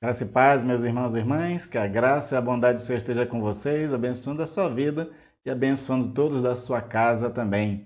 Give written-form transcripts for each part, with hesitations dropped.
Graça e paz, meus irmãos e irmãs, que a graça e a bondade do Senhor esteja com vocês, abençoando a sua vida e abençoando todos da sua casa também.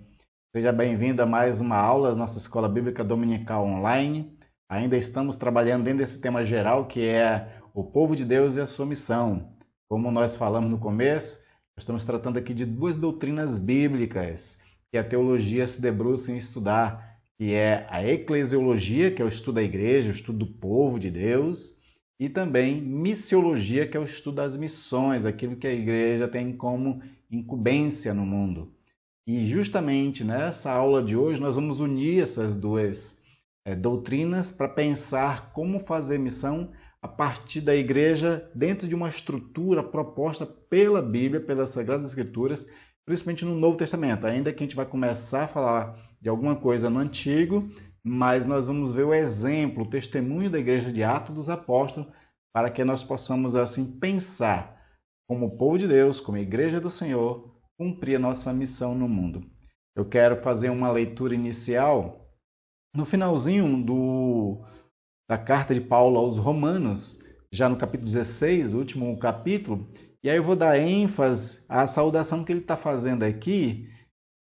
Seja bem-vindo a mais uma aula da nossa Escola Bíblica Dominical Online. Ainda estamos trabalhando dentro desse tema geral que é o povo de Deus e a sua missão. Como nós falamos no começo, estamos tratando aqui de duas doutrinas bíblicas que a teologia se debruça em estudar, que é a eclesiologia, que é o estudo da igreja, o estudo do povo de Deus, e também missiologia, que é o estudo das missões, aquilo que a igreja tem como incumbência no mundo. E justamente nessa aula de hoje nós vamos unir essas duas doutrinas para pensar como fazer missão a partir da igreja dentro de uma estrutura proposta pela Bíblia, pelas Sagradas Escrituras, principalmente no Novo Testamento. Ainda que a gente vai começar a falar de alguma coisa no Antigo, mas nós vamos ver o exemplo, o testemunho da igreja de Atos dos Apóstolos, para que nós possamos assim pensar como povo de Deus, como igreja do Senhor, cumprir a nossa missão no mundo. Eu quero fazer uma leitura inicial no finalzinho da carta de Paulo aos Romanos, já no capítulo 16, o último capítulo, e aí eu vou dar ênfase à saudação que ele está fazendo aqui,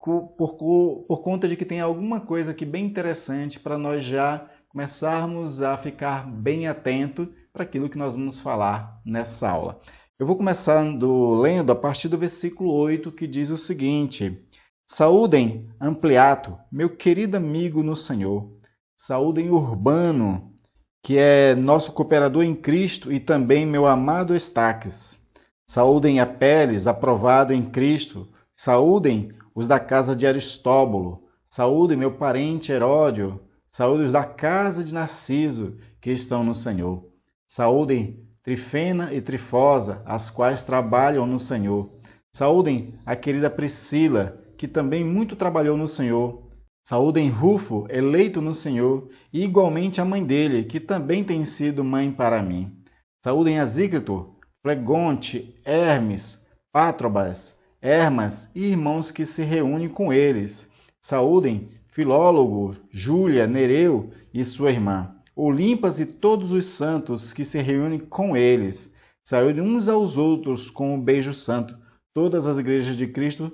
por conta de que tem alguma coisa aqui bem interessante para nós já começarmos a ficar bem atento para aquilo que nós vamos falar nessa aula. Eu vou começando lendo a partir do versículo 8, que diz o seguinte: Saúdem Ampliato, meu querido amigo no Senhor. Saúdem Urbano, que é nosso cooperador em Cristo, e também meu amado Estaques. Saúdem Apeles, aprovado em Cristo. Saúdem os da casa de Aristóbulo. Saúdem meu parente Heródio. Saúdem os da casa de Narciso, que estão no Senhor. Saúdem Trifena e Trifosa, as quais trabalham no Senhor. Saúdem a querida Priscila, que também muito trabalhou no Senhor. Saúdem Rufo, eleito no Senhor, e igualmente a mãe dele, que também tem sido mãe para mim. Saúdem Asícrito, Flegonte, Hermes, Pátrobas, Hermas e irmãos que se reúnem com eles. Saúdem Filólogo, Júlia, Nereu e sua irmã. Olimpas e todos os santos que se reúnem com eles. Saúdem uns aos outros com um beijo santo. Todas as igrejas de Cristo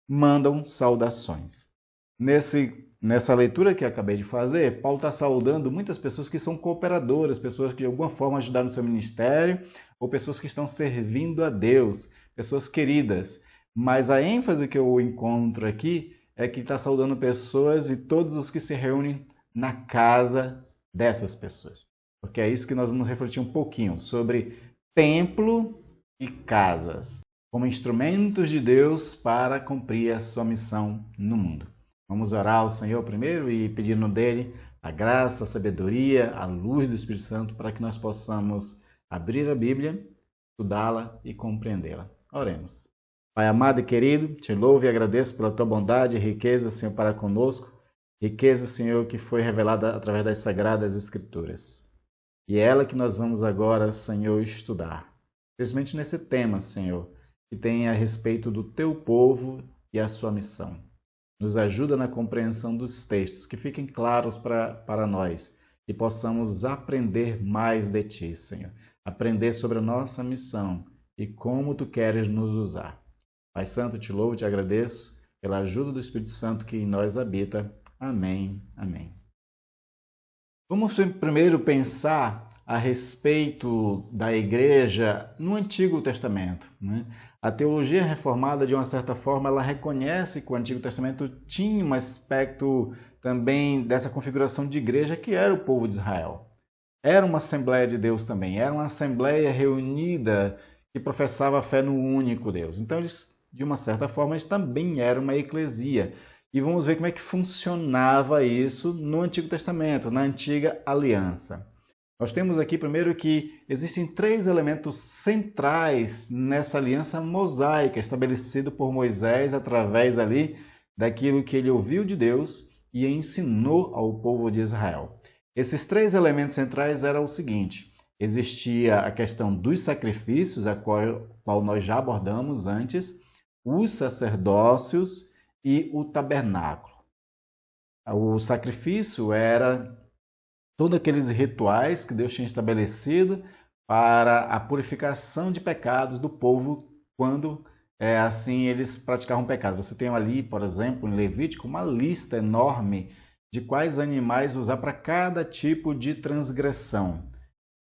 mandam saudações. Nessa leitura que acabei de fazer, Paulo está saudando muitas pessoas que são cooperadoras, pessoas que de alguma forma ajudaram no seu ministério, ou pessoas que estão servindo a Deus, pessoas queridas. Mas a ênfase que eu encontro aqui é que está saudando pessoas e todos os que se reúnem na casa dessas pessoas. Porque é isso que nós vamos refletir um pouquinho sobre templo e casas, como instrumentos de Deus para cumprir a sua missão no mundo. Vamos orar ao Senhor primeiro e pedindo dele a graça, a sabedoria, a luz do Espírito Santo para que nós possamos abrir a Bíblia, estudá-la e compreendê-la. Oremos. Pai amado e querido, te louvo e agradeço pela tua bondade e riqueza, Senhor, para conosco. Riqueza, Senhor, que foi revelada através das Sagradas Escrituras. E é ela que nós vamos agora, Senhor, estudar. Principalmente nesse tema, Senhor, que tem a respeito do teu povo e a sua missão. Nos ajuda na compreensão dos textos, que fiquem claros para nós e possamos aprender mais de Ti, Senhor. Aprender sobre a nossa missão e como Tu queres nos usar. Pai Santo, te louvo e te agradeço pela ajuda do Espírito Santo que em nós habita. Amém. Amém. Vamos primeiro pensar a respeito da igreja no Antigo Testamento, né? A teologia reformada, de uma certa forma, ela reconhece que o Antigo Testamento tinha um aspecto também dessa configuração de igreja que era o povo de Israel. Era uma Assembleia de Deus também, era uma Assembleia reunida que professava a fé no único Deus. Então, eles, de uma certa forma, eles também eram uma eclesia. E vamos ver como é que funcionava isso no Antigo Testamento, na Antiga Aliança. Nós temos aqui primeiro que existem três elementos centrais nessa aliança mosaica estabelecida por Moisés através ali daquilo que ele ouviu de Deus e ensinou ao povo de Israel. Esses três elementos centrais eram o seguinte: existia a questão dos sacrifícios, a qual nós já abordamos antes, os sacerdócios e o tabernáculo. O sacrifício era todos aqueles rituais que Deus tinha estabelecido para a purificação de pecados do povo quando assim eles praticavam pecado. Você tem ali, por exemplo, em Levítico, uma lista enorme de quais animais usar para cada tipo de transgressão.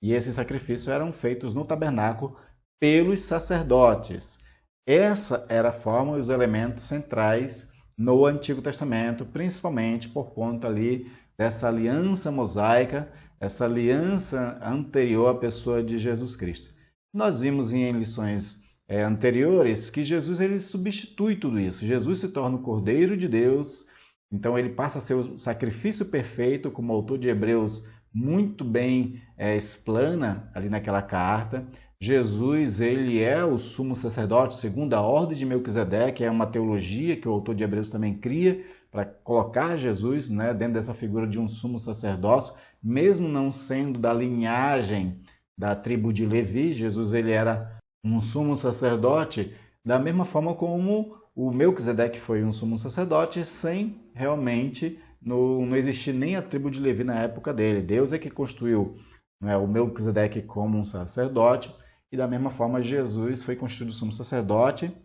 E esses sacrifícios eram feitos no tabernáculo pelos sacerdotes. Essa era a forma e os elementos centrais no Antigo Testamento, principalmente por conta ali dessa aliança mosaica, essa aliança anterior à pessoa de Jesus Cristo. Nós vimos em lições anteriores que Jesus ele substitui tudo isso. Jesus se torna o Cordeiro de Deus, então ele passa a ser o sacrifício perfeito, como o autor de Hebreus muito bem explana ali naquela carta. Jesus ele é o sumo sacerdote segundo a ordem de Melquisedeque, é uma teologia que o autor de Hebreus também cria para colocar Jesus dentro dessa figura de um sumo sacerdócio, mesmo não sendo da linhagem da tribo de Levi. Jesus ele era um sumo sacerdote da mesma forma como o Melquisedeque foi um sumo sacerdote, sem realmente não existir nem a tribo de Levi na época dele. Deus é que constituiu o Melquisedeque como um sacerdote, e da mesma forma Jesus foi constituído sumo sacerdote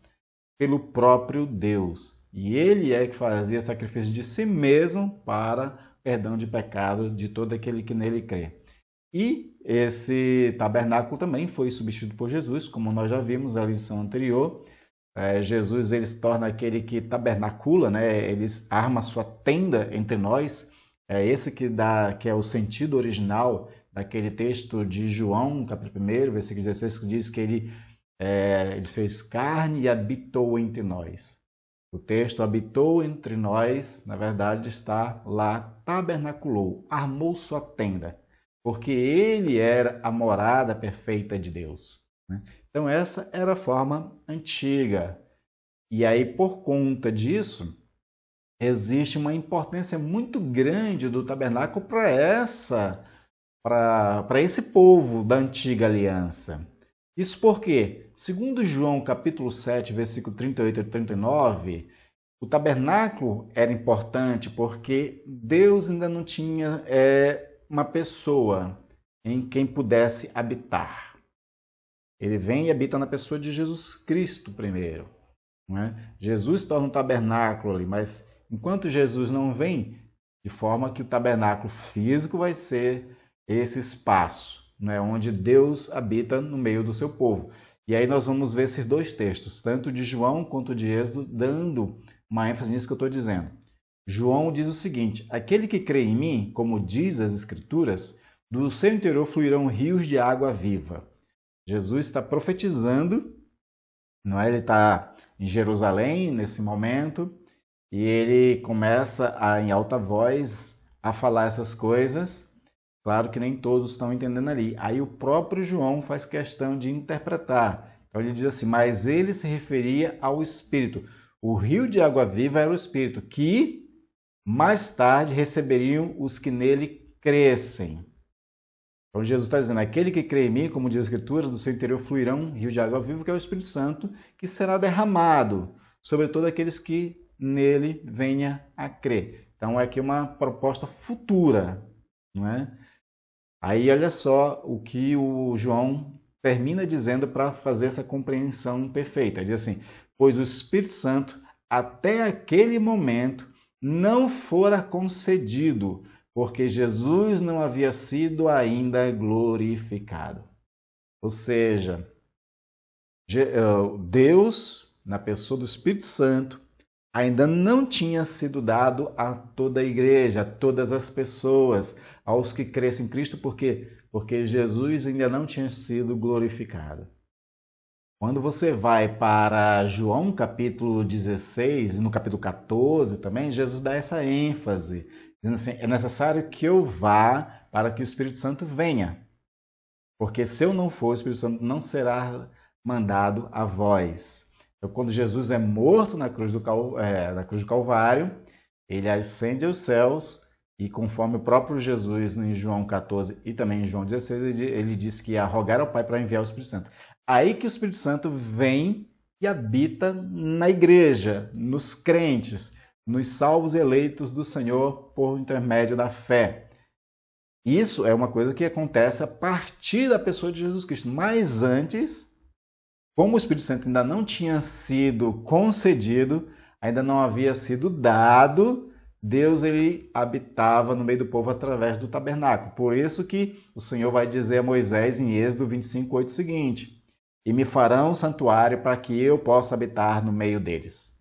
pelo próprio Deus. E ele é que fazia sacrifício de si mesmo para perdão de pecado de todo aquele que nele crê. E esse tabernáculo também foi substituído por Jesus, como nós já vimos na lição anterior. Jesus ele se torna aquele que tabernacula, ele arma sua tenda entre nós. É esse que é o sentido original daquele texto de João, capítulo 1, versículo 16, que diz que ele fez carne e habitou entre nós. O texto habitou entre nós, na verdade, está lá, tabernaculou, armou sua tenda, porque ele era a morada perfeita de Deus. Então, essa era a forma antiga. E aí, por conta disso, existe uma importância muito grande do tabernáculo para esse povo da antiga aliança. Isso porque, segundo João capítulo 7, versículo 38 e 39, o tabernáculo era importante porque Deus ainda não tinha uma pessoa em quem pudesse habitar. Ele vem e habita na pessoa de Jesus Cristo primeiro. Jesus torna um tabernáculo ali, mas enquanto Jesus não vem, de forma que o tabernáculo físico vai ser esse espaço, onde Deus habita no meio do seu povo. E aí nós vamos ver esses dois textos, tanto de João quanto de Êxodo, dando uma ênfase nisso que eu estou dizendo. João diz o seguinte: aquele que crê em mim, como diz as Escrituras, do seu interior fluirão rios de água viva. Jesus está profetizando, ele está em Jerusalém nesse momento, e ele começa em alta voz a falar essas coisas. Claro que nem todos estão entendendo ali. Aí o próprio João faz questão de interpretar. Então ele diz assim: mas ele se referia ao Espírito. O rio de água viva era o Espírito, que mais tarde receberiam os que nele crescem. Então Jesus está dizendo: aquele que crê em mim, como diz a Escritura, do seu interior fluirão rio de água viva, que é o Espírito Santo, que será derramado sobre todos aqueles que nele venha a crer. Então é aqui uma proposta futura, não é? Aí olha só o que o João termina dizendo para fazer essa compreensão perfeita. Ele diz assim: pois o Espírito Santo até aquele momento não fora concedido, porque Jesus não havia sido ainda glorificado. Ou seja, Deus, na pessoa do Espírito Santo, ainda não tinha sido dado a toda a igreja, a todas as pessoas, aos que crescem em Cristo. Por quê? Porque Jesus ainda não tinha sido glorificado. Quando você vai para João capítulo 16 e no capítulo 14 também, Jesus dá essa ênfase, dizendo assim: é necessário que eu vá para que o Espírito Santo venha. Porque se eu não for, o Espírito Santo não será mandado a vós. Então, quando Jesus é morto na cruz do Calvário, ele ascende aos céus e, conforme o próprio Jesus em João 14 e também em João 16, ele diz que ia rogar ao Pai para enviar o Espírito Santo. Aí que o Espírito Santo vem e habita na igreja, nos crentes, nos salvos eleitos do Senhor por intermédio da fé. Isso é uma coisa que acontece a partir da pessoa de Jesus Cristo. Mas antes, como o Espírito Santo ainda não tinha sido concedido, ainda não havia sido dado, Deus ele habitava no meio do povo através do tabernáculo. Por isso que o Senhor vai dizer a Moisés em Êxodo 25:8 o seguinte: e me farão um santuário para que eu possa habitar no meio deles.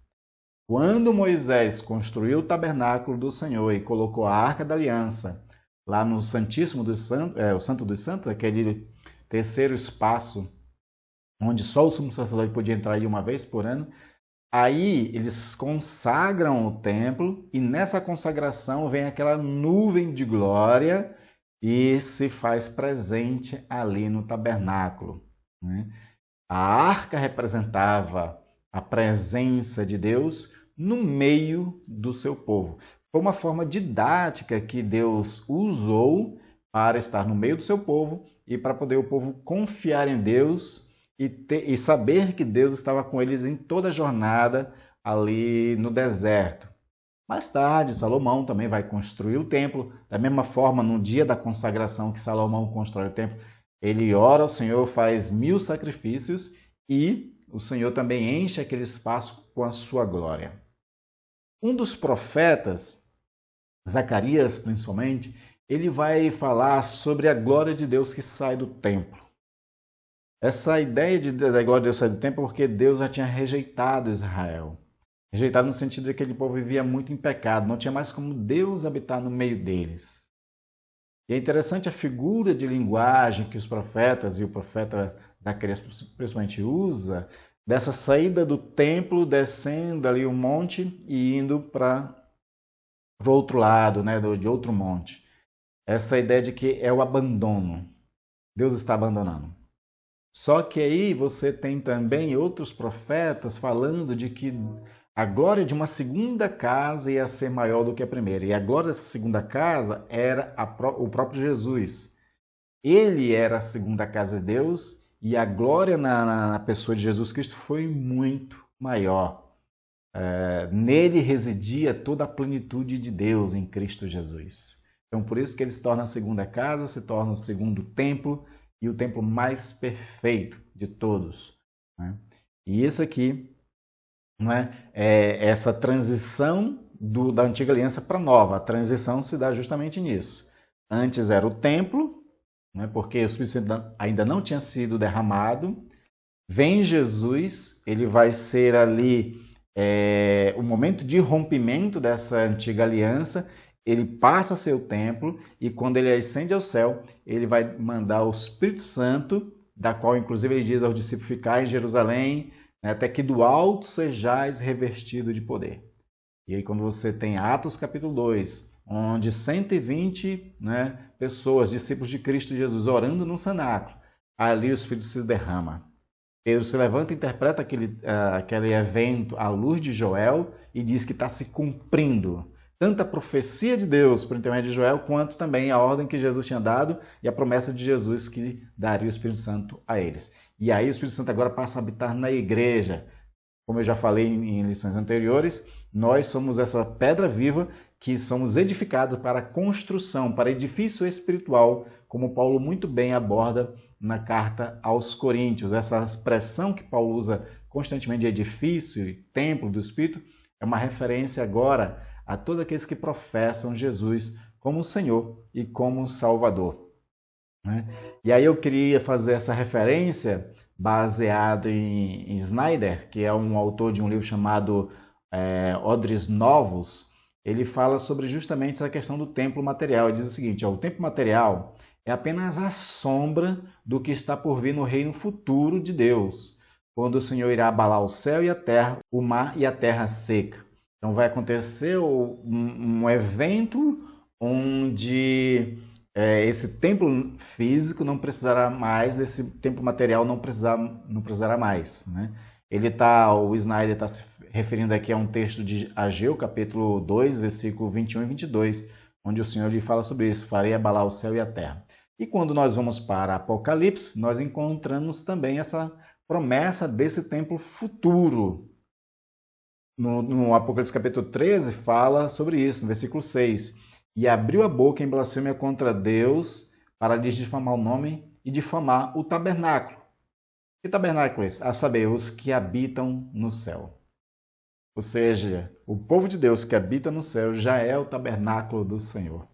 Quando Moisés construiu o tabernáculo do Senhor e colocou a Arca da Aliança lá no Santíssimo dos Santos, o Santo dos Santos, aquele terceiro espaço onde só o sumo sacerdote podia entrar ali uma vez por ano, aí eles consagram o templo e nessa consagração vem aquela nuvem de glória e se faz presente ali no tabernáculo, né? A arca representava a presença de Deus no meio do seu povo. Foi uma forma didática que Deus usou para estar no meio do seu povo e para poder o povo confiar em Deus e saber que Deus estava com eles em toda a jornada ali no deserto. Mais tarde, Salomão também vai construir o templo. Da mesma forma, no dia da consagração que Salomão constrói o templo, ele ora ao Senhor, faz 1000 sacrifícios e o Senhor também enche aquele espaço com a sua glória. Um dos profetas, Zacarias principalmente, ele vai falar sobre a glória de Deus que sai do templo. Essa ideia da glória de Deus sair do templo é porque Deus já tinha rejeitado Israel. Rejeitado no sentido de que aquele povo vivia muito em pecado, não tinha mais como Deus habitar no meio deles. E é interessante a figura de linguagem que os profetas e o profeta Zacarias principalmente usa, dessa saída do templo, descendo ali um monte e indo para o outro lado, né, de outro monte. Essa ideia de que é o abandono. Deus está abandonando. Só que aí você tem também outros profetas falando de que a glória de uma segunda casa ia ser maior do que a primeira. E a glória dessa segunda casa era o próprio Jesus. Ele era a segunda casa de Deus e a glória na pessoa de Jesus Cristo foi muito maior. Nele residia toda a plenitude de Deus em Cristo Jesus. Então, por isso que ele se torna a segunda casa, se torna o segundo templo e o templo mais perfeito de todos, né? E isso aqui, né, é essa transição da antiga aliança para a nova. A transição se dá justamente nisso. Antes era o templo, né, porque o Espírito Santo ainda não tinha sido derramado. Vem Jesus, ele vai ser ali o momento de rompimento dessa antiga aliança. Ele passa a ser o templo e quando ele ascende ao céu, ele vai mandar o Espírito Santo, da qual inclusive ele diz aos discípulos ficar em Jerusalém, né, até que do alto sejais revestido de poder. E aí quando você tem Atos capítulo 2, onde 120, né, pessoas, discípulos de Cristo Jesus, orando no cenáculo, ali o Espírito se derrama. Pedro se levanta e interpreta aquele evento à luz de Joel e diz que está se cumprindo tanto a profecia de Deus por intermédio de Joel, quanto também a ordem que Jesus tinha dado e a promessa de Jesus que daria o Espírito Santo a eles. E aí o Espírito Santo agora passa a habitar na igreja. Como eu já falei em lições anteriores, nós somos essa pedra viva que somos edificados para construção, para edifício espiritual, como Paulo muito bem aborda na carta aos Coríntios. Essa expressão que Paulo usa constantemente de edifício e templo do Espírito é uma referência agora a todos aqueles que professam Jesus como Senhor e como Salvador, né? E aí eu queria fazer essa referência baseado em Snyder, que é um autor de um livro chamado Odres Novos. Ele fala sobre justamente essa questão do templo material. Ele diz o seguinte: o templo material é apenas a sombra do que está por vir no reino futuro de Deus, quando o Senhor irá abalar o céu e a terra, o mar e a terra seca. Então vai acontecer um evento onde esse templo físico não precisará mais, desse templo material não precisará mais, né? O Snyder está se referindo aqui a um texto de Ageu, capítulo 2, versículo 21 e 22, onde o Senhor lhe fala sobre isso: farei abalar o céu e a terra. E quando nós vamos para Apocalipse, nós encontramos também essa promessa desse templo futuro. No Apocalipse capítulo 13 fala sobre isso, no versículo 6. e abriu a boca em blasfêmia contra Deus para lhes difamar o nome e difamar o tabernáculo. Que tabernáculo é esse? A saber, os que habitam no céu. Ou seja, o povo de Deus que habita no céu já é o tabernáculo do Senhor.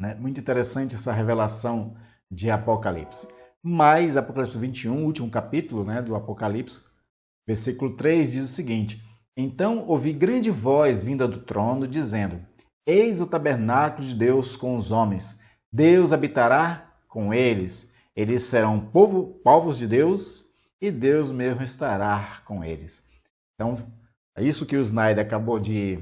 Né? Muito interessante essa revelação de Apocalipse. Mas Apocalipse 21, último capítulo, né, do Apocalipse, versículo 3 diz o seguinte: Então ouvi grande voz vinda do trono, dizendo: Eis o tabernáculo de Deus com os homens. Deus habitará com eles. Eles serão povos de Deus e Deus mesmo estará com eles. Então, é isso que o Snyder acabou de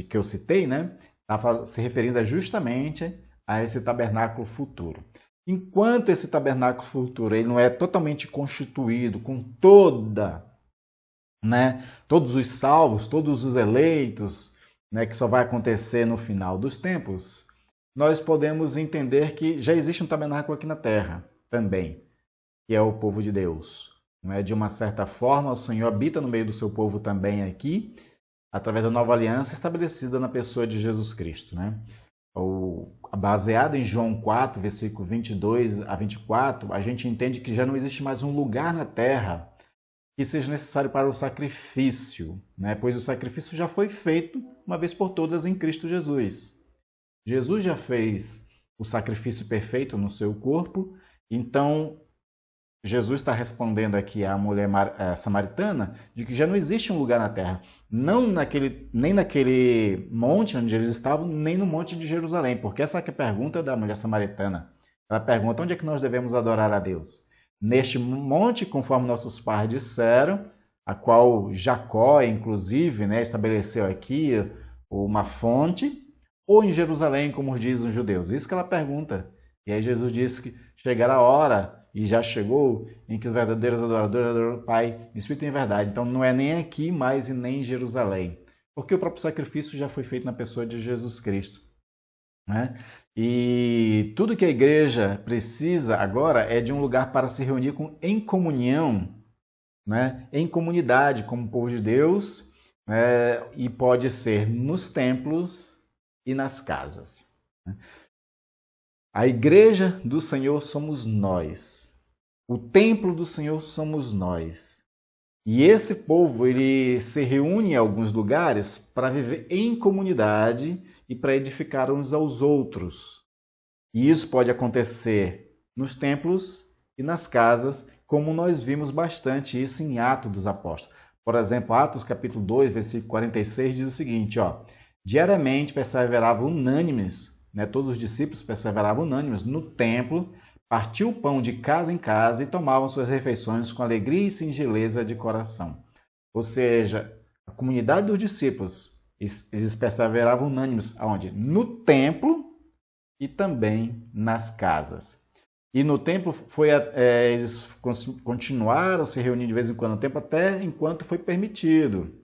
que eu citei, né? Está se referindo justamente a esse tabernáculo futuro. Enquanto esse tabernáculo futuro ele não é totalmente constituído com todos os salvos, todos os eleitos, né, que só vai acontecer no final dos tempos, nós podemos entender que já existe um tabernáculo aqui na terra também, que é o povo de Deus. De uma certa forma, o Senhor habita no meio do seu povo também aqui, através da nova aliança estabelecida na pessoa de Jesus Cristo. Né? Baseado em João 4, versículo 22 a 24, a gente entende que já não existe mais um lugar na terra que seja necessário para o sacrifício, né? Pois o sacrifício já foi feito uma vez por todas em Cristo Jesus. Jesus já fez o sacrifício perfeito no seu corpo, então Jesus está respondendo aqui à mulher samaritana de que já não existe um lugar na terra, nem naquele monte onde eles estavam, nem no monte de Jerusalém, porque essa é a pergunta da mulher samaritana. Ela pergunta: onde é que nós devemos adorar a Deus? Neste monte, conforme nossos pais disseram, a qual Jacó, inclusive, né, estabeleceu aqui uma fonte, ou em Jerusalém, como dizem os judeus? Isso que ela pergunta. E aí Jesus disse que chegará a hora, e já chegou, em que os verdadeiros adoradores adoram o Pai em espírito e em verdade. Então não é nem aqui mais e nem em Jerusalém, porque o próprio sacrifício já foi feito na pessoa de Jesus Cristo. Né? E tudo que a igreja precisa agora é de um lugar para se reunir em comunhão, né? Em comunidade, como povo de Deus, e pode ser nos templos e nas casas. Né? A igreja do Senhor somos nós. O templo do Senhor somos nós. E esse povo ele se reúne em alguns lugares para viver em comunidade e para edificar uns aos outros. E isso pode acontecer nos templos e nas casas, como nós vimos bastante isso em Atos dos Apóstolos. Por exemplo, Atos capítulo 2, versículo 46 diz o seguinte: diariamente perseveravam unânimes, todos os discípulos perseveravam unânimes no templo, partiu o pão de casa em casa e tomavam suas refeições com alegria e singeleza de coração. Ou seja, a comunidade dos discípulos, eles perseveravam unânimes aonde? No templo e também nas casas. E no templo eles continuaram se reunindo de vez em quando no templo, até enquanto foi permitido.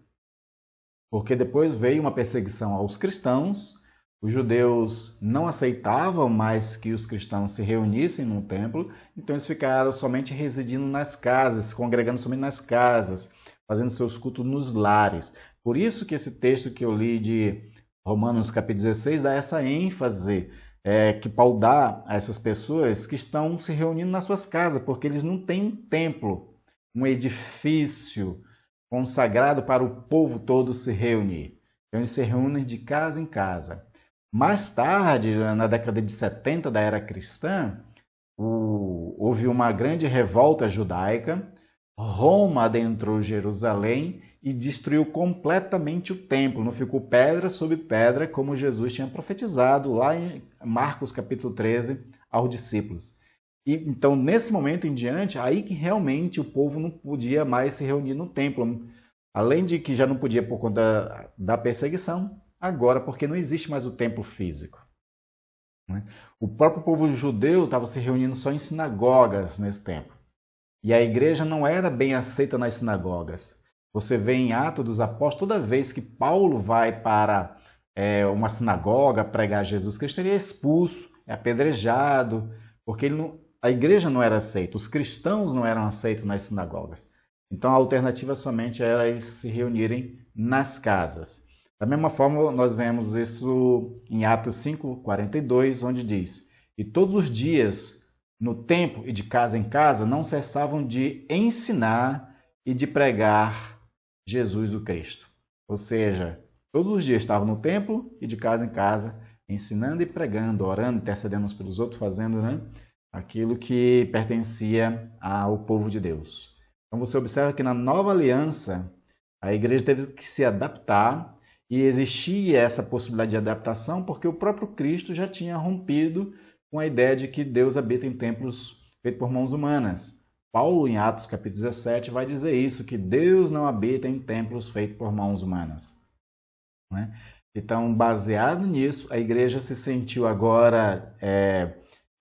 Porque depois veio uma perseguição aos cristãos. Os judeus não aceitavam mais que os cristãos se reunissem no templo, então eles ficaram somente residindo nas casas, congregando somente nas casas, fazendo seus cultos nos lares. Por isso que esse texto que eu li de Romanos capítulo 16 dá essa ênfase que Paulo dá a essas pessoas que estão se reunindo nas suas casas, porque eles não têm um templo, um edifício consagrado para o povo todo se reunir. Então eles se reúnem de casa em casa. Mais tarde, na década de 70 da era cristã, houve uma grande revolta judaica. Roma adentrou Jerusalém e destruiu completamente o templo. Não ficou pedra sobre pedra, como Jesus tinha profetizado lá em Marcos capítulo 13 aos discípulos. E então, nesse momento em diante, aí que realmente o povo não podia mais se reunir no templo. Além de que já não podia por conta da perseguição, agora porque não existe mais o templo físico. O próprio povo judeu estava se reunindo só em sinagogas nesse tempo. E a igreja não era bem aceita nas sinagogas. Você vê em Atos dos Apóstolos, toda vez que Paulo vai para uma sinagoga pregar Jesus Cristo, ele é expulso, é apedrejado, porque a igreja não era aceita, os cristãos não eram aceitos nas sinagogas. Então a alternativa somente era eles se reunirem nas casas. Da mesma forma, nós vemos isso em Atos 5:42, onde diz: E todos os dias, no templo e de casa em casa, não cessavam de ensinar e de pregar Jesus o Cristo. Ou seja, todos os dias estavam no templo e de casa em casa, ensinando e pregando, orando, intercedendo uns pelos outros, fazendo, né, aquilo que pertencia ao povo de Deus. Então você observa que na nova aliança, a igreja teve que se adaptar, e existia essa possibilidade de adaptação porque o próprio Cristo já tinha rompido com a ideia de que Deus habita em templos feitos por mãos humanas. Paulo, em Atos capítulo 17, vai dizer isso, que Deus não habita em templos feitos por mãos humanas. Né? Então, baseado nisso, a igreja se sentiu agora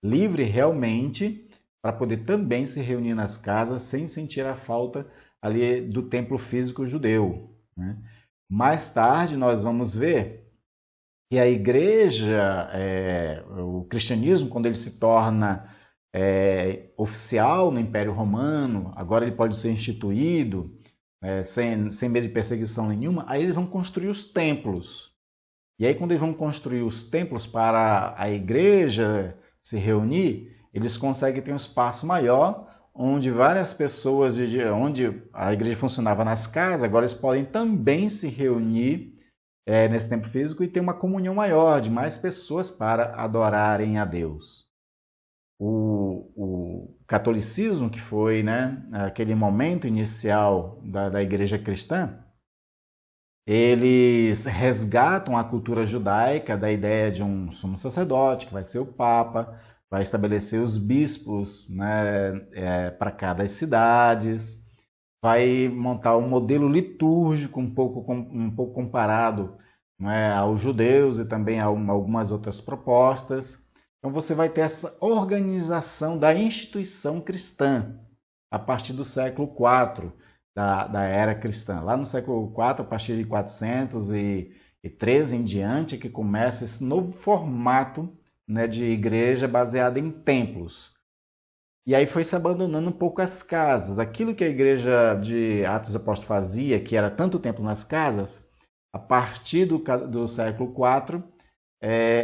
livre realmente para poder também se reunir nas casas sem sentir a falta ali do templo físico judeu. Né? Mais tarde nós vamos ver que a igreja, o cristianismo, quando ele se torna oficial no Império Romano, agora ele pode ser instituído sem medo de perseguição nenhuma, aí eles vão construir os templos. E aí quando eles vão construir os templos para a igreja se reunir, eles conseguem ter um espaço maior, onde várias pessoas, onde a igreja funcionava nas casas, agora eles podem também se reunir nesse templo físico e ter uma comunhão maior de mais pessoas para adorarem a Deus. O catolicismo, que foi, né, aquele momento inicial da igreja cristã, eles resgatam a cultura judaica da ideia de um sumo sacerdote, que vai ser o Papa, vai estabelecer os bispos, né, para cada cidades, vai montar um modelo litúrgico um pouco comparado, né, aos judeus e também a algumas outras propostas. Então você vai ter essa organização da instituição cristã a partir do século IV da era cristã. Lá no século IV, a partir de 413 em diante, é que começa esse novo formato, né, de igreja baseada em templos. E aí foi se abandonando um pouco as casas. Aquilo que a igreja de Atos dos Apóstolos fazia, que era tanto tempo nas casas, a partir do século IV,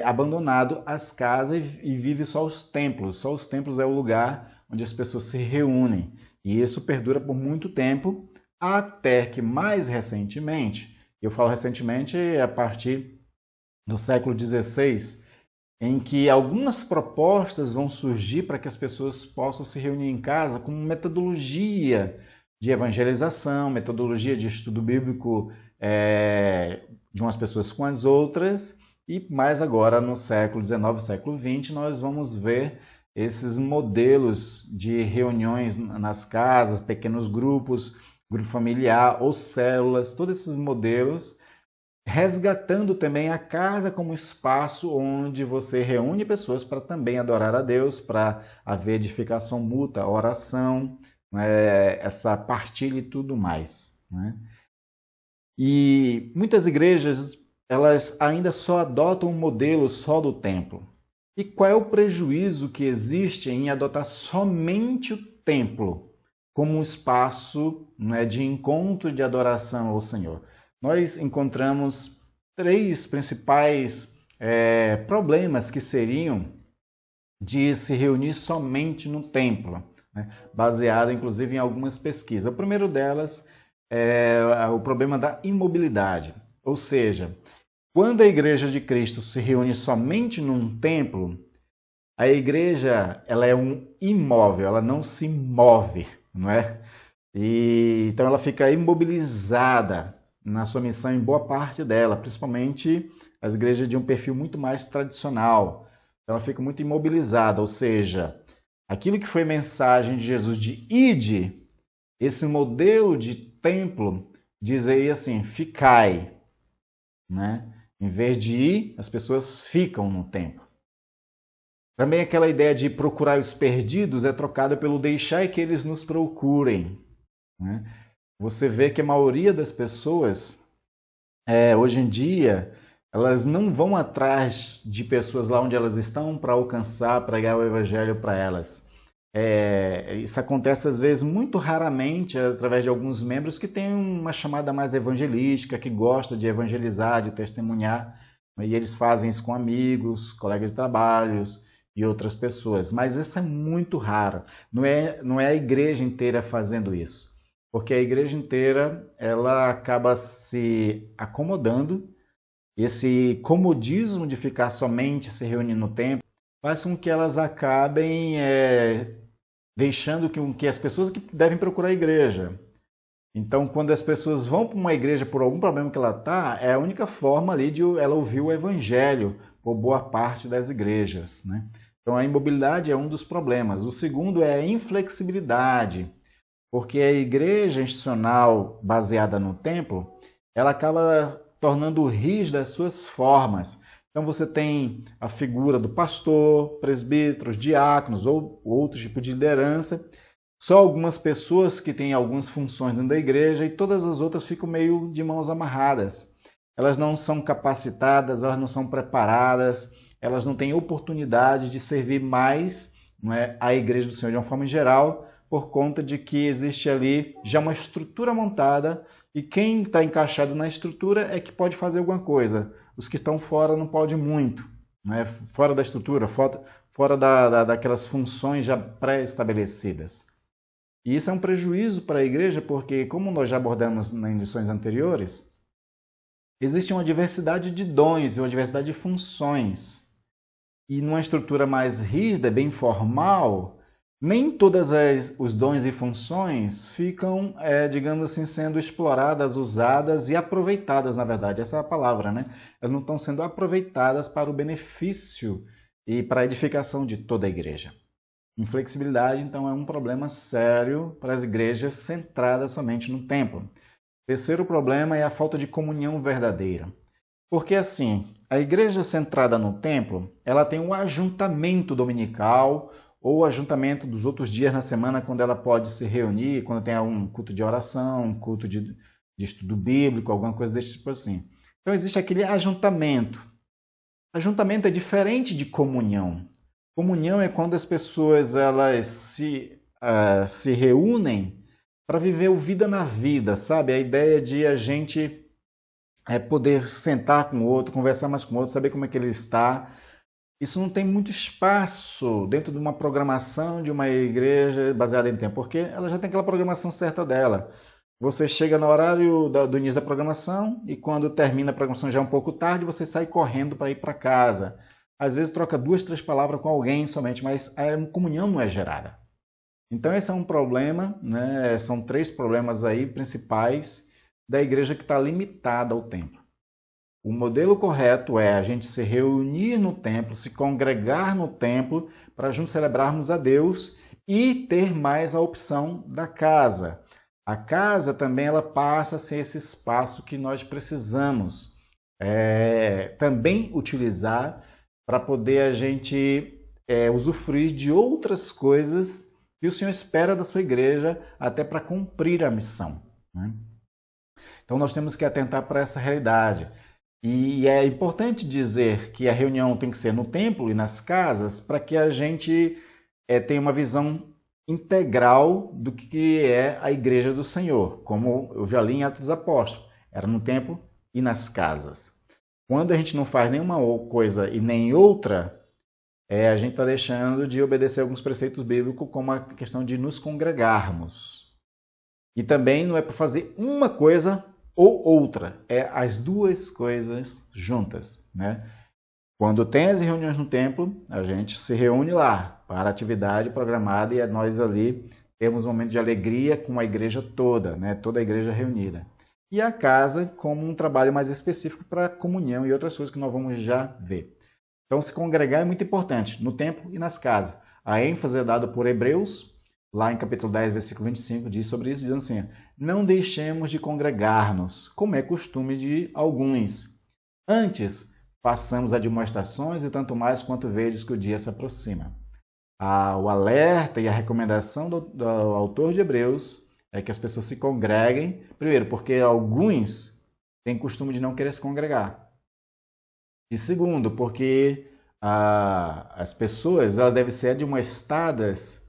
abandonado as casas e vive só os templos. Só os templos é o lugar onde as pessoas se reúnem. E isso perdura por muito tempo, até que mais recentemente, eu falo recentemente a partir do século XVI, em que algumas propostas vão surgir para que as pessoas possam se reunir em casa como metodologia de evangelização, metodologia de estudo bíblico de umas pessoas com as outras, e mais agora no século XIX, século XX, nós vamos ver esses modelos de reuniões nas casas, pequenos grupos, grupo familiar ou células, todos esses modelos, resgatando também a casa como espaço onde você reúne pessoas para também adorar a Deus, para haver edificação mútua, oração, essa partilha e tudo mais. Né? E muitas igrejas, elas ainda só adotam um modelo só do templo. E qual é o prejuízo que existe em adotar somente o templo como um espaço, né, de encontro, de adoração ao Senhor? Nós encontramos três principais problemas que seriam de se reunir somente no templo, né, baseado inclusive em algumas pesquisas. O primeiro delas é o problema da imobilidade, ou seja, quando a igreja de Cristo se reúne somente num templo, a igreja ela é um imóvel, ela não se move, não é? Então ela fica imobilizada na sua missão em boa parte dela, principalmente as igrejas de um perfil muito mais tradicional. Então ela fica muito imobilizada, ou seja, aquilo que foi mensagem de Jesus de ide, esse modelo de templo diz aí assim, ficai, né? Em vez de ir, as pessoas ficam no templo. Também aquela ideia de procurar os perdidos é trocada pelo deixar que eles nos procurem. Né? Você vê que a maioria das pessoas, hoje em dia, elas não vão atrás de pessoas lá onde elas estão para alcançar, pregar o evangelho para elas. Isso acontece às vezes muito raramente através de alguns membros que têm uma chamada mais evangelística, que gosta de evangelizar, de testemunhar, e eles fazem isso com amigos, colegas de trabalhos e outras pessoas. Mas isso é muito raro. Não é a igreja inteira fazendo isso, porque a igreja inteira ela acaba se acomodando. Esse comodismo de ficar somente se reunindo no templo faz com que elas acabem deixando que as pessoas que devem procurar a igreja. Então, quando as pessoas vão para uma igreja por algum problema que ela está, é a única forma ali de ela ouvir o evangelho por boa parte das igrejas, né? Então, a imobilidade é um dos problemas. O segundo é a inflexibilidade, porque a igreja institucional baseada no templo, ela acaba tornando rígida as suas formas. Então você tem a figura do pastor, presbíteros, diáconos ou outro tipo de liderança. Só algumas pessoas que têm algumas funções dentro da igreja e todas as outras ficam meio de mãos amarradas. Elas não são capacitadas, elas não são preparadas, elas não têm oportunidade de servir mais, não é, a igreja do Senhor de uma forma geral, por conta de que existe ali já uma estrutura montada e quem está encaixado na estrutura é que pode fazer alguma coisa. Os que estão fora não podem muito, né? Fora da estrutura, fora daquelas funções já pré-estabelecidas. E isso é um prejuízo para a igreja porque, como nós já abordamos em lições anteriores, existe uma diversidade de dons e uma diversidade de funções. E numa estrutura mais rígida, bem formal, nem todos os dons e funções ficam, digamos assim, sendo exploradas, usadas e aproveitadas, na verdade. Essa é a palavra, né? Elas não estão sendo aproveitadas para o benefício e para a edificação de toda a igreja. Inflexibilidade, então, é um problema sério para as igrejas centradas somente no templo. Terceiro problema é a falta de comunhão verdadeira. Porque, assim, a igreja centrada no templo, ela tem um ajuntamento dominical ou o ajuntamento dos outros dias na semana, quando ela pode se reunir, quando tem um culto de oração, um culto de estudo bíblico, alguma coisa desse tipo assim. Então, existe aquele ajuntamento. Ajuntamento é diferente de comunhão. Comunhão é quando as pessoas elas se reúnem para viver o vida na vida, sabe? A ideia de a gente poder sentar com o outro, conversar mais com o outro, saber como é que ele está. Isso não tem muito espaço dentro de uma programação de uma igreja baseada em tempo, porque ela já tem aquela programação certa dela. Você chega no horário do início da programação e quando termina a programação já é um pouco tarde, você sai correndo para ir para casa. Às vezes troca 2, 3 palavras com alguém somente, mas a comunhão não é gerada. Então esse é um problema, né? São 3 problemas aí principais da igreja que está limitada ao templo. O modelo correto é a gente se reunir no templo, se congregar no templo para juntos celebrarmos a Deus e ter mais a opção da casa. A casa também ela passa a ser esse espaço que nós precisamos também utilizar para poder a gente usufruir de outras coisas que o Senhor espera da sua igreja até para cumprir a missão, né? Então nós temos que atentar para essa realidade. E é importante dizer que a reunião tem que ser no templo e nas casas para que a gente tenha uma visão integral do que é a igreja do Senhor, como eu já li em Atos dos Apóstolos, era no templo e nas casas. Quando a gente não faz nenhuma coisa e nem outra, a gente está deixando de obedecer alguns preceitos bíblicos, como a questão de nos congregarmos. E também não é para fazer uma coisa ou outra, é as duas coisas juntas, né? Quando tem as reuniões no templo, a gente se reúne lá para a atividade programada e nós ali temos um momento de alegria com a igreja toda, né? Toda a igreja reunida. E a casa como um trabalho mais específico para comunhão e outras coisas que nós vamos já ver. Então, se congregar é muito importante, no templo e nas casas. A ênfase é dada por Hebreus, lá em capítulo 10, versículo 25, diz sobre isso, dizendo assim: não deixemos de congregar-nos, como é costume de alguns. Antes, façamos admoestações e tanto mais quanto vedes que o dia se aproxima. O alerta e a recomendação do autor de Hebreus é que as pessoas se congreguem, primeiro, porque alguns têm costume de não querer se congregar. E segundo, porque as pessoas elas devem ser admoestadas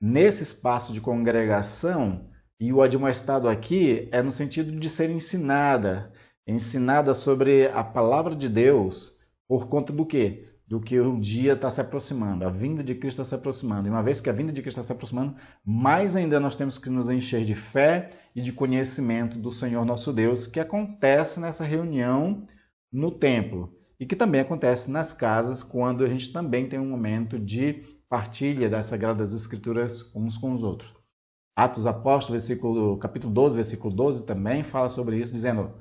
nesse espaço de congregação, e o admoestado aqui é no sentido de ser ensinada sobre a palavra de Deus, por conta do quê? Do que o dia está se aproximando, a vinda de Cristo está se aproximando. E uma vez que a vinda de Cristo está se aproximando, mais ainda nós temos que nos encher de fé e de conhecimento do Senhor nosso Deus, que acontece nessa reunião no templo e que também acontece nas casas, quando a gente também tem um momento de partilha das Sagradas Escrituras uns com os outros. Atos Apóstolos, capítulo 12, versículo 12, também fala sobre isso, dizendo: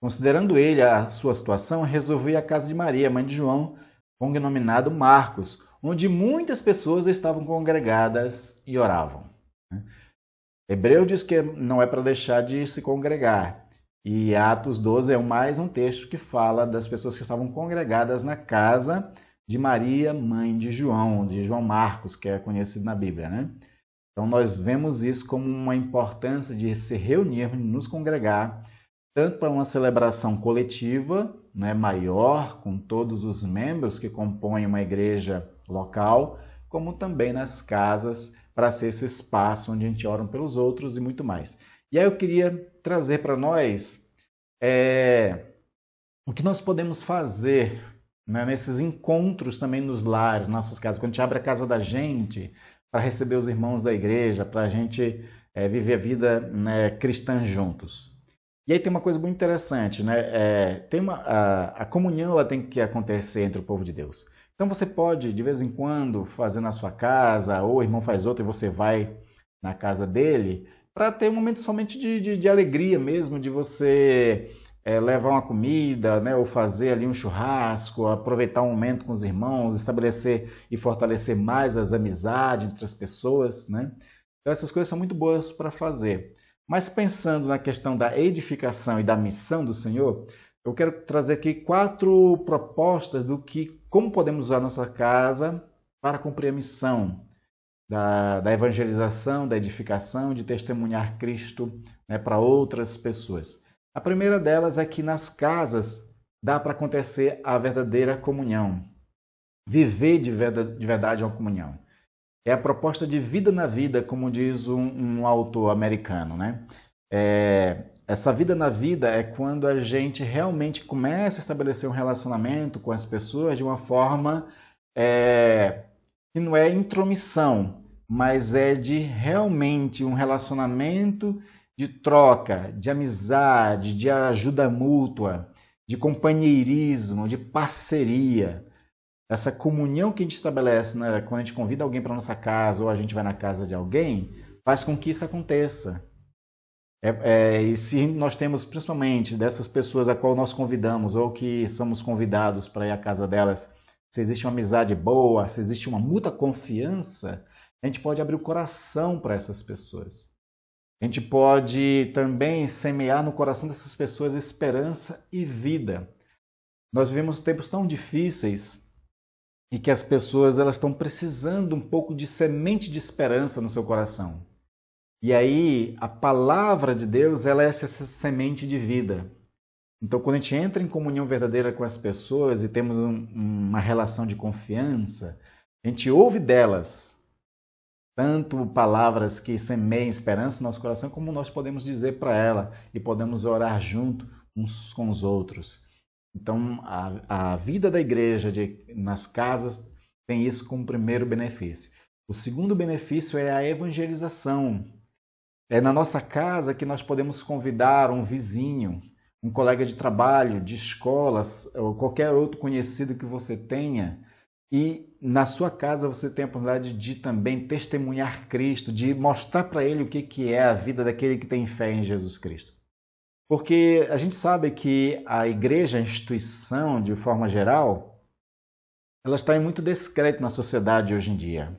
considerando ele a sua situação, resolveu ir à casa de Maria, mãe de João, cognominado Marcos, onde muitas pessoas estavam congregadas e oravam. Hebreu diz que não é para deixar de se congregar. E Atos 12 é mais um texto que fala das pessoas que estavam congregadas na casa de Maria, mãe de João Marcos, que é conhecido na Bíblia, né? Então nós vemos isso como uma importância de se reunir, nos congregar, tanto para uma celebração coletiva, né, maior, com todos os membros que compõem uma igreja local, como também nas casas, para ser esse espaço onde a gente ora pelos outros e muito mais. E aí eu queria trazer para nós o que nós podemos fazer, né, nesses encontros também nos lares, nossas casas, quando a gente abre a casa da gente para receber os irmãos da igreja, para a gente viver a vida, né, cristã juntos. E aí tem uma coisa muito interessante, né? A comunhão ela tem que acontecer entre o povo de Deus. Então você pode, de vez em quando, fazer na sua casa, ou o irmão faz outra e você vai na casa dele, para ter um momento somente de alegria mesmo, de você levar uma comida, né? Ou fazer ali um churrasco, aproveitar um momento com os irmãos, estabelecer e fortalecer mais as amizades entre as pessoas, né? Então essas coisas são muito boas para fazer. Mas pensando na questão da edificação e da missão do Senhor, eu quero trazer aqui 4 propostas como podemos usar nossa casa para cumprir a missão da evangelização, da edificação, de testemunhar Cristo, né, para outras pessoas. A primeira delas é que nas casas dá para acontecer a verdadeira comunhão, viver de verdade uma comunhão. É a proposta de vida na vida, como diz um autor americano, né? Essa vida na vida é quando a gente realmente começa a estabelecer um relacionamento com as pessoas de uma forma que não é intromissão, mas é de realmente um relacionamento de troca, de amizade, de ajuda mútua, de companheirismo, de parceria. Essa comunhão que a gente estabelece, né, quando a gente convida alguém para nossa casa ou a gente vai na casa de alguém, faz com que isso aconteça. E se nós temos, principalmente, dessas pessoas a qual nós convidamos ou que somos convidados para ir à casa delas, se existe uma amizade boa, se existe uma mútua confiança, a gente pode abrir o coração para essas pessoas. A gente pode também semear no coração dessas pessoas esperança e vida. Nós vivemos tempos tão difíceis e que as pessoas elas estão precisando um pouco de semente de esperança no seu coração. E aí a palavra de Deus ela é essa semente de vida. Então quando a gente entra em comunhão verdadeira com as pessoas e temos uma relação de confiança, a gente ouve delas tanto palavras que semeiem esperança no nosso coração, como nós podemos dizer para ela e podemos orar junto uns com os outros. Então, a vida da igreja nas casas tem isso como primeiro benefício. O segundo benefício é a evangelização. É na nossa casa que nós podemos convidar um vizinho, um colega de trabalho, de escolas, ou qualquer outro conhecido que você tenha, e na sua casa você tem a oportunidade de também testemunhar Cristo, de mostrar para ele o que é a vida daquele que tem fé em Jesus Cristo. Porque a gente sabe que a igreja, a instituição, de forma geral, ela está em muito descrédito na sociedade hoje em dia.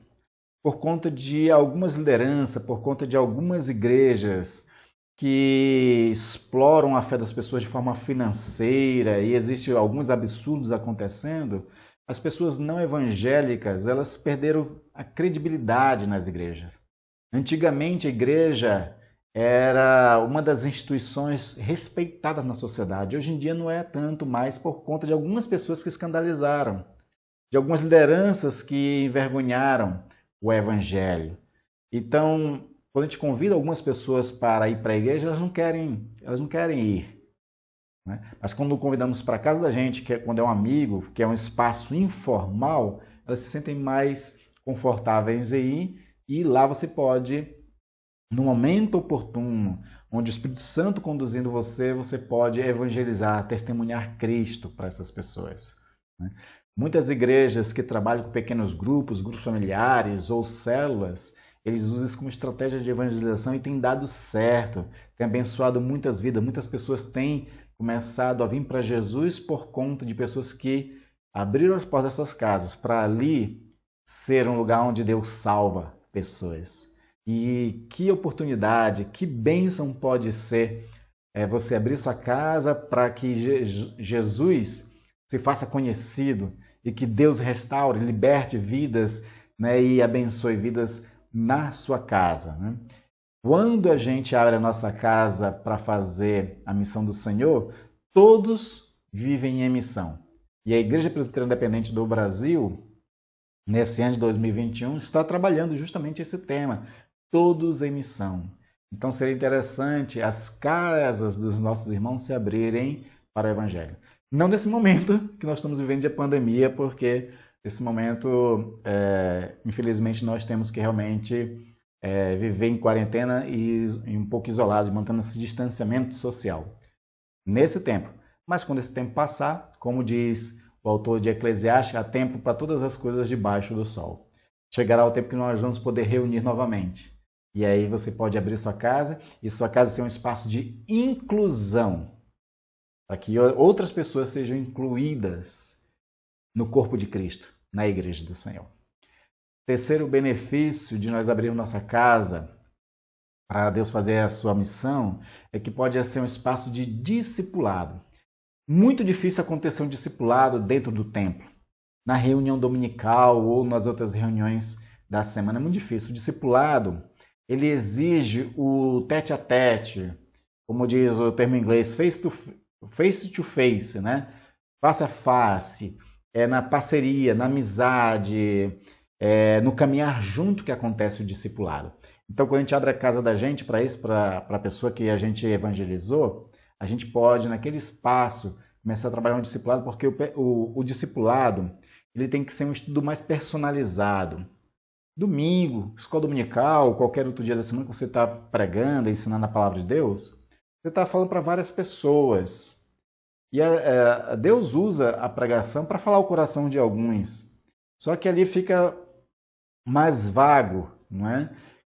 Por conta de algumas lideranças, por conta de algumas igrejas que exploram a fé das pessoas de forma financeira e existem alguns absurdos acontecendo, as pessoas não evangélicas, elas perderam a credibilidade nas igrejas. Antigamente a igreja era uma das instituições respeitadas na sociedade. Hoje em dia não é tanto mais por conta de algumas pessoas que escandalizaram, de algumas lideranças que envergonharam o evangelho. Então, quando a gente convida algumas pessoas para ir para a igreja, elas não querem ir. Né? Mas quando convidamos para a casa da gente, que é quando é um amigo, que é um espaço informal, elas se sentem mais confortáveis em ir, e lá você pode, no momento oportuno, onde o Espírito Santo conduzindo você, você pode evangelizar, testemunhar Cristo para essas pessoas. Né? Muitas igrejas que trabalham com pequenos grupos, grupos familiares ou células, eles usam isso como estratégia de evangelização e tem dado certo, tem abençoado muitas vidas. Muitas pessoas têm começado a vir para Jesus por conta de pessoas que abriram as portas das suas casas para ali ser um lugar onde Deus salva pessoas. E que oportunidade, que bênção pode ser você abrir sua casa para que Jesus se faça conhecido e que Deus restaure, liberte vidas, né, e abençoe vidas na sua casa. Né? Quando a gente abre a nossa casa para fazer a missão do Senhor, todos vivem em missão. E a Igreja Presbiteriana Independente do Brasil, nesse ano de 2021, está trabalhando justamente esse tema, todos em missão. Então seria interessante as casas dos nossos irmãos se abrirem para o Evangelho. Não nesse momento que nós estamos vivendo de pandemia, porque nesse momento, infelizmente, nós temos que realmente viver em quarentena e um pouco isolado, mantendo esse distanciamento social. Nesse tempo. Mas quando esse tempo passar, como diz o autor de Eclesiastes, há tempo para todas as coisas debaixo do sol. Chegará o tempo que nós vamos poder reunir novamente. E aí você pode abrir sua casa e sua casa ser um espaço de inclusão, para que outras pessoas sejam incluídas no corpo de Cristo, na igreja do Senhor. Terceiro benefício de nós abrirmos nossa casa para Deus fazer a sua missão é que pode ser um espaço de discipulado. Muito difícil acontecer um discipulado dentro do templo, na reunião dominical ou nas outras reuniões da semana. É muito difícil. O discipulado, ele exige o tete a tete, como diz o termo em inglês, face to face, né? Face a face, na parceria, na amizade, no caminhar junto que acontece o discipulado. Então, quando a gente abre a casa da gente para isso, para a pessoa que a gente evangelizou, a gente pode, naquele espaço, começar a trabalhar um discipulado, porque o discipulado ele tem que ser um estudo mais personalizado. Domingo, escola dominical, qualquer outro dia da semana que você está pregando, ensinando a palavra de Deus, você está falando para várias pessoas. E Deus usa a pregação para falar o coração de alguns. Só que ali fica mais vago, não é?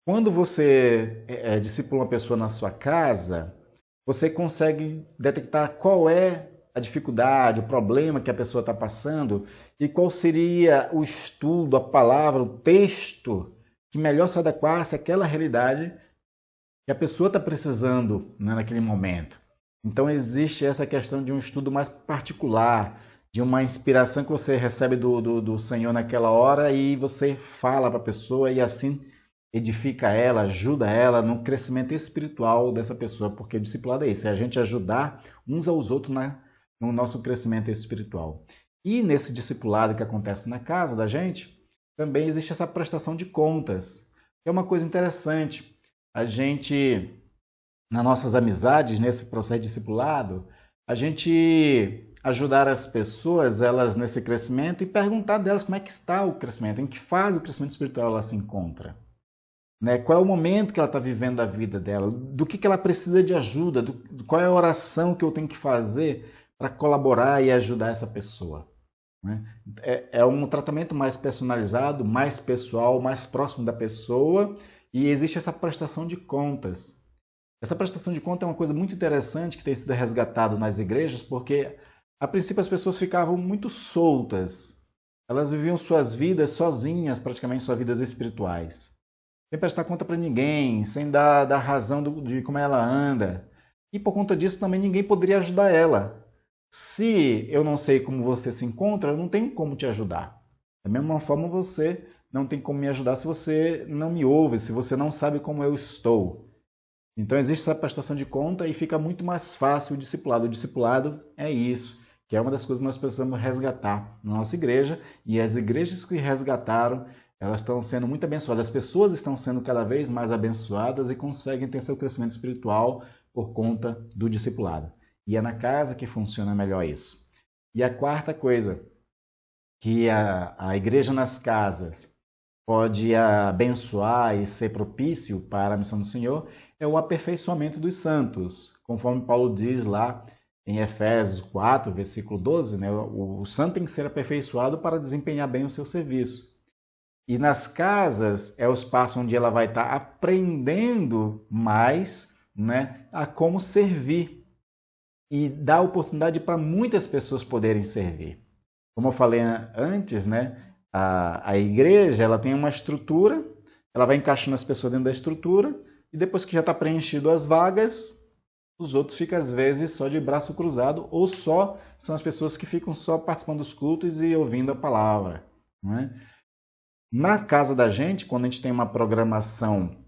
Quando você discipula uma pessoa na sua casa, você consegue detectar qual é a dificuldade, o problema que a pessoa está passando e qual seria o estudo, a palavra, o texto que melhor se adequasse àquela realidade que a pessoa está precisando, né, naquele momento. Então existe essa questão de um estudo mais particular, de uma inspiração que você recebe do Senhor naquela hora e você fala para a pessoa e assim edifica ela, ajuda ela no crescimento espiritual dessa pessoa, porque o discipulado é isso, é a gente ajudar uns aos outros no nosso crescimento espiritual. E nesse discipulado que acontece na casa da gente, também existe essa prestação de contas, que é uma coisa interessante. A gente, nas nossas amizades, nesse processo de discipulado, a gente ajudar as pessoas, elas nesse crescimento, e perguntar delas como é que está o crescimento, em que fase o crescimento espiritual ela se encontra. Né? Qual é o momento que ela está vivendo da vida dela, do que ela precisa de ajuda, qual é a oração que eu tenho que fazer para colaborar e ajudar essa pessoa. Né? É um tratamento mais personalizado, mais pessoal, mais próximo da pessoa e existe essa prestação de contas. Essa prestação de contas é uma coisa muito interessante que tem sido resgatado nas igrejas porque, a princípio, as pessoas ficavam muito soltas. Elas viviam suas vidas sozinhas, praticamente suas vidas espirituais. Sem prestar conta para ninguém, sem dar razão de como ela anda. E por conta disso também ninguém poderia ajudar ela. Se eu não sei como você se encontra, eu não tenho como te ajudar. Da mesma forma, você não tem como me ajudar se você não me ouve, se você não sabe como eu estou. Então existe essa prestação de conta e fica muito mais fácil o discipulado. O discipulado é isso, que é uma das coisas que nós precisamos resgatar na nossa igreja. E as igrejas que resgataram, elas estão sendo muito abençoadas. As pessoas estão sendo cada vez mais abençoadas e conseguem ter seu crescimento espiritual por conta do discipulado. E é na casa que funciona melhor isso. E a quarta coisa, que a igreja nas casas pode abençoar e ser propício para a missão do Senhor, é o aperfeiçoamento dos santos. Conforme Paulo diz lá em Efésios 4, versículo 12, né? O santo tem que ser aperfeiçoado para desempenhar bem o seu serviço. E nas casas é o espaço onde ela vai estar aprendendo mais, né, a como servir. E dá oportunidade para muitas pessoas poderem servir. Como eu falei antes, né, a igreja ela tem uma estrutura, ela vai encaixando as pessoas dentro da estrutura, e depois que já está preenchido as vagas, os outros ficam às vezes só de braço cruzado, ou só são as pessoas que ficam só participando dos cultos e ouvindo a palavra. Não é? Na casa da gente, quando a gente tem uma programação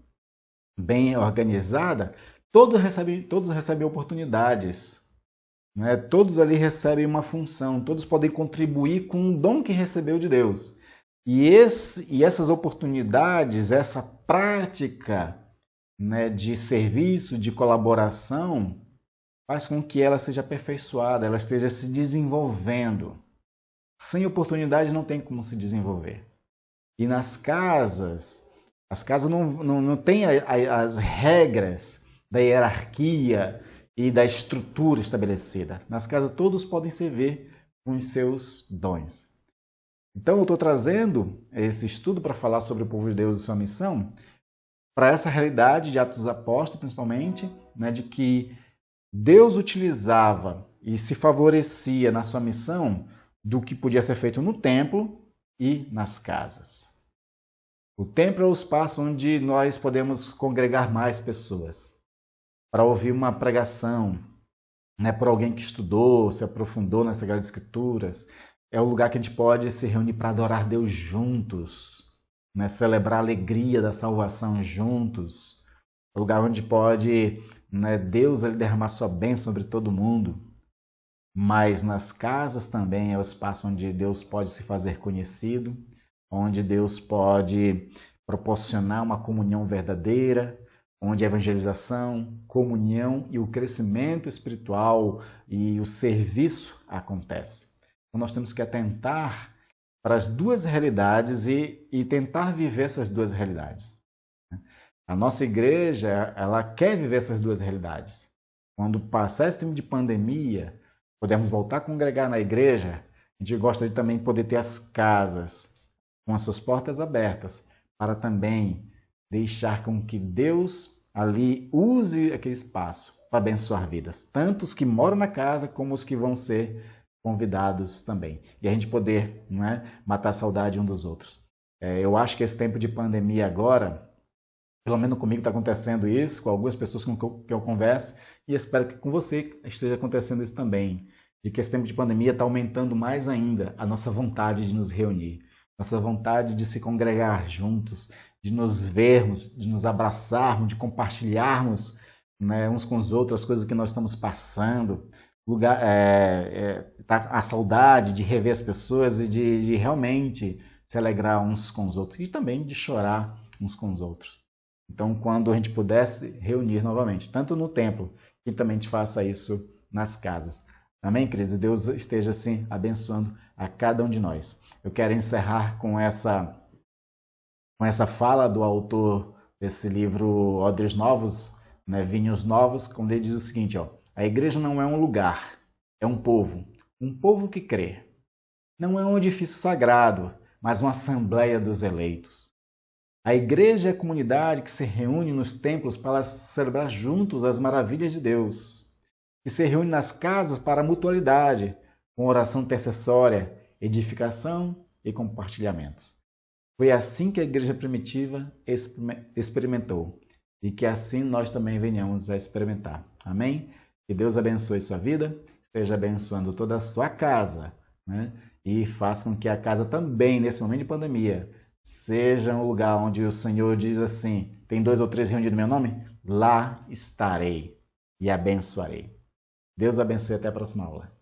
bem organizada, todos recebem oportunidades. Né? Todos ali recebem uma função, todos podem contribuir com um dom que recebeu de Deus. E essas oportunidades, essa prática, né, de serviço, de colaboração, faz com que ela seja aperfeiçoada, ela esteja se desenvolvendo. Sem oportunidade não tem como se desenvolver. E nas casas, as casas não têm as regras da hierarquia e da estrutura estabelecida. Nas casas todos podem servir com os seus dons. Então eu estou trazendo esse estudo para falar sobre o povo de Deus e sua missão, para essa realidade de Atos dos Apóstolos, principalmente, né, de que Deus utilizava e se favorecia na sua missão do que podia ser feito no templo e nas casas. O templo é o espaço onde nós podemos congregar mais pessoas para ouvir uma pregação, né, por alguém que estudou, se aprofundou nas Sagradas Escrituras. É o lugar que a gente pode se reunir para adorar Deus juntos, né, celebrar a alegria da salvação juntos. É o lugar onde pode, né, Deus ele derramar sua bênção sobre todo mundo. Mas nas casas também é o espaço onde Deus pode se fazer conhecido, onde Deus pode proporcionar uma comunhão verdadeira, onde a evangelização, comunhão e o crescimento espiritual e o serviço acontece. Então nós temos que atentar para as duas realidades e tentar viver essas duas realidades. A nossa igreja, ela quer viver essas duas realidades. Quando passar esse tempo de pandemia, podemos voltar a congregar na igreja, a gente gosta de também poder ter as casas com as suas portas abertas, para também deixar com que Deus ali use aquele espaço para abençoar vidas, tanto os que moram na casa como os que vão ser convidados também. E a gente poder, não é, matar a saudade um dos outros. Eu acho que esse tempo de pandemia agora, pelo menos comigo está acontecendo isso, com algumas pessoas com que eu converso, e espero que com você esteja acontecendo isso também. De que esse tempo de pandemia está aumentando mais ainda a nossa vontade de nos reunir, nossa vontade de se congregar juntos, de nos vermos, de nos abraçarmos, de compartilharmos, né, uns com os outros as coisas que nós estamos passando. Tá a saudade de rever as pessoas e de realmente se alegrar uns com os outros e também de chorar uns com os outros. Então, quando a gente pudesse reunir novamente, tanto no templo, que também a gente faça isso nas casas. Amém, queridos? Deus esteja assim abençoando a cada um de nós. Eu quero encerrar com essa fala do autor desse livro Odres Novos, né, Vinhos Novos, quando ele diz o seguinte, ó: a igreja não é um lugar, é um povo que crê. Não é um edifício sagrado, mas uma assembleia dos eleitos. A igreja é a comunidade que se reúne nos templos para celebrar juntos as maravilhas de Deus, que se reúne nas casas para a mutualidade, com oração intercessória, edificação e compartilhamento. Foi assim que a igreja primitiva experimentou e que assim nós também venhamos a experimentar. Amém? Que Deus abençoe sua vida, esteja abençoando toda a sua casa, né? E faça com que a casa também, nesse momento de pandemia, seja um lugar onde o Senhor diz assim: tem 2 ou 3 reunidos no meu nome? Lá estarei e abençoarei. Deus abençoe, até a próxima aula.